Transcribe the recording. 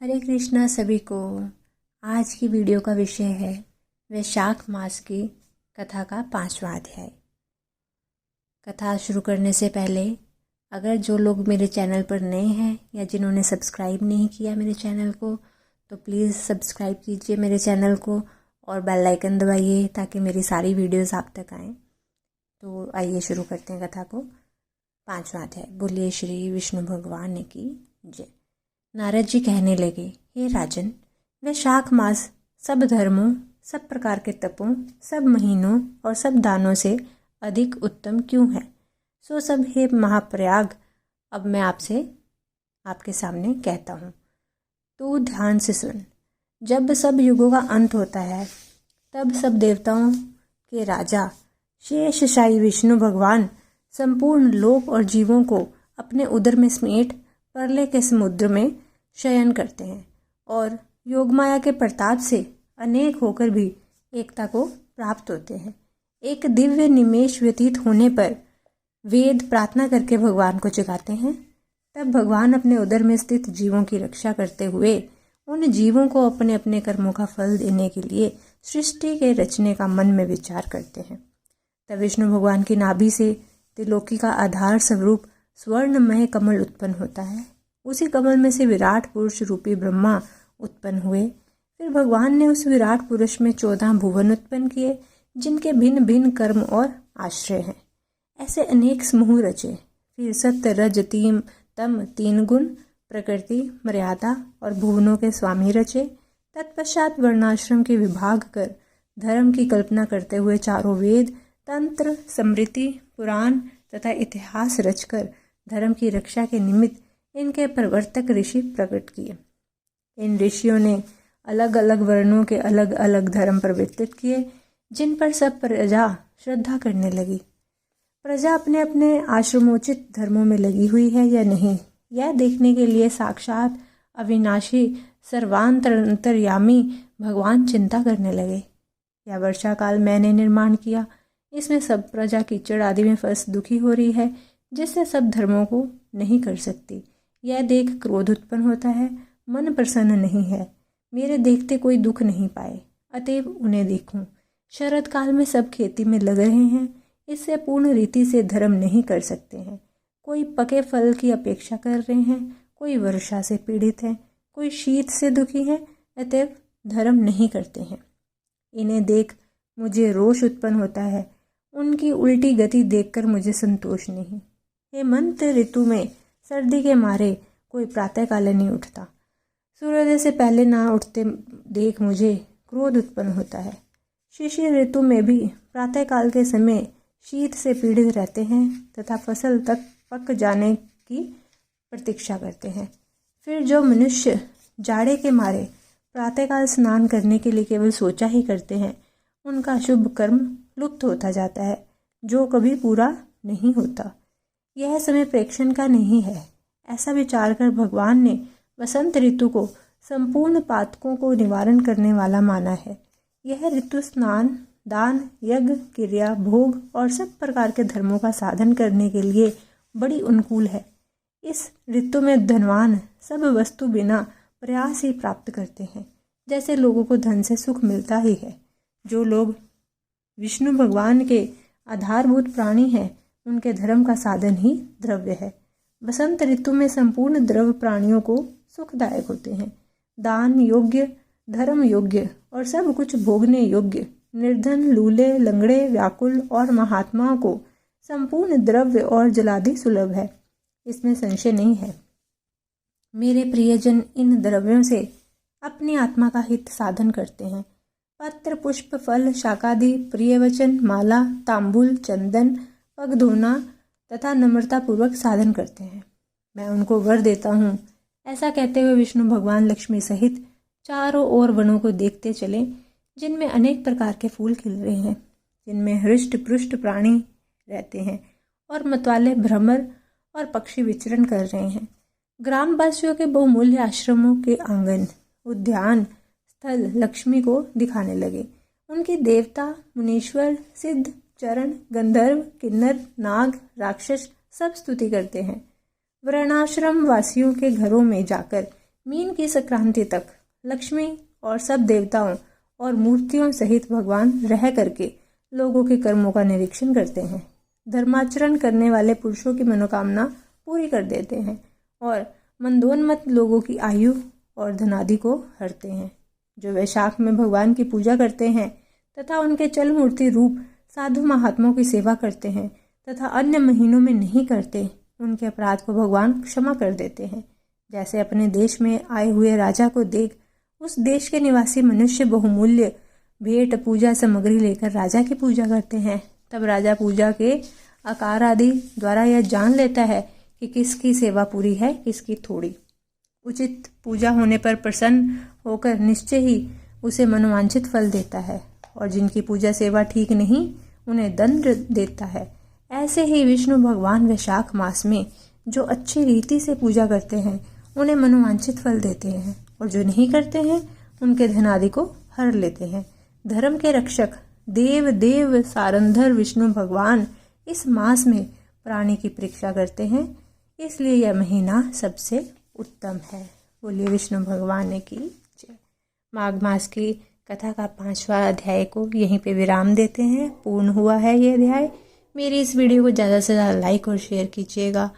हरे कृष्णा सभी को। आज की वीडियो का विषय है वैशाख मास की कथा का 5वां अध्याय। कथा शुरू करने से पहले अगर जो लोग मेरे चैनल पर नए हैं या जिन्होंने सब्सक्राइब नहीं किया मेरे चैनल को, तो प्लीज़ सब्सक्राइब कीजिए मेरे चैनल को और बेल आइकन दबाइए ताकि मेरी सारी वीडियोस आप तक आएँ। तो आइए शुरू करते हैं कथा को। 5वां अध्याय। बोलिए श्री विष्णु भगवान की जय। नारद जी कहने लगे, हे राजन, वैशाख मास सब धर्मों, सब प्रकार के तपों, सब महीनों और सब दानों से अधिक उत्तम क्यों है? सो सब हे महाप्रयाग, अब मैं आपके सामने कहता हूँ, तू ध्यान से सुन। जब सब युगों का अंत होता है तब सब देवताओं के राजा शेषशायी विष्णु भगवान संपूर्ण लोक और जीवों को अपने उदर में समेट प्रलय के समुद्र में शयन करते हैं और योगमाया के प्रताप से अनेक होकर भी एकता को प्राप्त होते हैं। एक दिव्य निमेष व्यतीत होने पर वेद प्रार्थना करके भगवान को जगाते हैं। तब भगवान अपने उदर में स्थित जीवों की रक्षा करते हुए उन जीवों को अपने अपने कर्मों का फल देने के लिए सृष्टि के रचने का मन में विचार करते हैं। तब विष्णु भगवान की नाभि से त्रिलोकी का आधार स्वरूप स्वर्णमय कमल उत्पन्न होता है। उसी कमल में से विराट पुरुष रूपी ब्रह्मा उत्पन्न हुए। फिर भगवान ने उस विराट पुरुष में 14 भुवन उत्पन्न किए, जिनके भिन्न भिन्न कर्म और आश्रय हैं। ऐसे अनेक समूह रचे। फिर सत्य रज तम 3 गुण, प्रकृति, मर्यादा और भुवनों के स्वामी रचे। तत्पश्चात वर्णाश्रम के विभाग कर धर्म की कल्पना करते हुए चारों वेद, तंत्र, स्मृति, पुराण तथा इतिहास रचकर धर्म की रक्षा के निमित्त इनके प्रवर्तक ऋषि प्रकट किए। इन ऋषियों ने अलग अलग वर्णों के अलग अलग धर्म प्रवर्तित किए, जिन पर सब प्रजा श्रद्धा करने लगी। प्रजा अपने अपने आश्रमोचित धर्मों में लगी हुई है या नहीं, यह देखने के लिए साक्षात अविनाशी सर्वांतरयामी भगवान चिंता करने लगे। यह वर्षा काल मैंने निर्माण किया, इसमें सब प्रजा कीचड़ आदि में फंस दुखी हो रही है, जिससे सब धर्मों को नहीं कर सकती। यह देख क्रोध उत्पन्न होता है, मन प्रसन्न नहीं है। मेरे देखते कोई दुख नहीं पाए, अतएव उन्हें देखूं। शरद काल में सब खेती में लग रहे हैं, इससे पूर्ण रीति से धर्म नहीं कर सकते हैं। कोई पके फल की अपेक्षा कर रहे हैं, कोई वर्षा से पीड़ित है, कोई शीत से दुखी है, अतएव धर्म नहीं करते हैं। इन्हें देख मुझे रोष उत्पन्न होता है, उनकी उल्टी गति देखकर मुझे संतोष नहीं। हेमंत ऋतु में सर्दी के मारे कोई प्रातःकाल नहीं उठता, सूर्योदय से पहले ना उठते देख मुझे क्रोध उत्पन्न होता है। शिशिर ऋतु में भी प्रातःकाल के समय शीत से पीड़ित रहते हैं तथा फसल तक पक जाने की प्रतीक्षा करते हैं। फिर जो मनुष्य जाड़े के मारे प्रातःकाल स्नान करने के लिए केवल सोचा ही करते हैं, उनका शुभ कर्म लुप्त होता जाता है, जो कभी पूरा नहीं होता। यह समय प्रेक्षण का नहीं है। ऐसा विचार कर भगवान ने वसंत ऋतु को संपूर्ण पातकों को निवारण करने वाला माना है। यह ऋतु स्नान, दान, यज्ञ, क्रिया, भोग और सब प्रकार के धर्मों का साधन करने के लिए बड़ी अनुकूल है। इस ऋतु में धनवान सब वस्तु बिना प्रयास ही प्राप्त करते हैं, जैसे लोगों को धन से सुख मिलता ही है। जो लोग विष्णु भगवान के आधारभूत प्राणी हैं, उनके धर्म का साधन ही द्रव्य है। बसंत ऋतु में संपूर्ण द्रव्य प्राणियों को सुखदायक होते हैं। दान योग्य, धर्म योग्य और सब कुछ भोगने योग्य, निर्धन, लूले, लंगड़े, व्याकुल और महात्माओं को संपूर्ण द्रव्य और जलादि सुलभ है, इसमें संशय नहीं है। मेरे प्रियजन इन द्रव्यों से अपनी आत्मा का हित साधन करते हैं। पत्र, पुष्प, फल, शाकादि, प्रिय वचन, माला, तांबुल, चंदन, पग धोना तथा नम्रता पूर्वक साधन करते हैं। मैं उनको वर देता हूँ। ऐसा कहते हुए विष्णु भगवान लक्ष्मी सहित चारों ओर वनों को देखते चले, जिनमें अनेक प्रकार के फूल खिल रहे हैं, जिनमें हृष्ट पुष्ट प्राणी रहते हैं और मतवाले भ्रमर और पक्षी विचरण कर रहे हैं। ग्रामवासियों के बहुमूल्य आश्रमों के आंगन, उद्यान, स्थल लक्ष्मी को दिखाने लगे। उनके देवता, मुनीश्वर, सिद्ध, चरण, गंधर्व, किन्नर, नाग, राक्षस सब स्तुति करते हैं। वर्णाश्रम वासियों के घरों में जाकर मीन की संक्रांति तक लक्ष्मी और सब देवताओं और मूर्तियों सहित भगवान रह करके लोगों के कर्मों का निरीक्षण करते हैं। धर्माचरण करने वाले पुरुषों की मनोकामना पूरी कर देते हैं और मंदोन्मत्त लोगों की आयु और धनादि को हरते हैं। जो वैशाख में भगवान की पूजा करते हैं तथा उनके चल मूर्ति रूप साधु महात्माओं की सेवा करते हैं तथा अन्य महीनों में नहीं करते, उनके अपराध को भगवान क्षमा कर देते हैं। जैसे अपने देश में आए हुए राजा को देख उस देश के निवासी मनुष्य बहुमूल्य भेंट पूजा सामग्री लेकर राजा की पूजा करते हैं, तब राजा पूजा के आकार आदि द्वारा यह जान लेता है कि किसकी सेवा पूरी है, किसकी थोड़ी। उचित पूजा होने पर प्रसन्न होकर निश्चय ही उसे मनोवांछित फल देता है और जिनकी पूजा सेवा ठीक नहीं उन्हें दंड देता है। ऐसे ही विष्णु भगवान वैशाख मास में जो अच्छी रीति से पूजा करते हैं उन्हें मनोवांछित फल देते हैं और जो नहीं करते हैं उनके धन आदि को हर लेते हैं। धर्म के रक्षक देव देव सारंधर विष्णु भगवान इस मास में प्राणी की परीक्षा करते हैं, इसलिए यह महीना सबसे उत्तम है। बोलिए विष्णु भगवान की जय। माघ मास की कथा का 5वां अध्याय को यहीं पे विराम देते हैं। पूर्ण हुआ है ये अध्याय। मेरी इस वीडियो को ज़्यादा से ज़्यादा लाइक और शेयर कीजिएगा।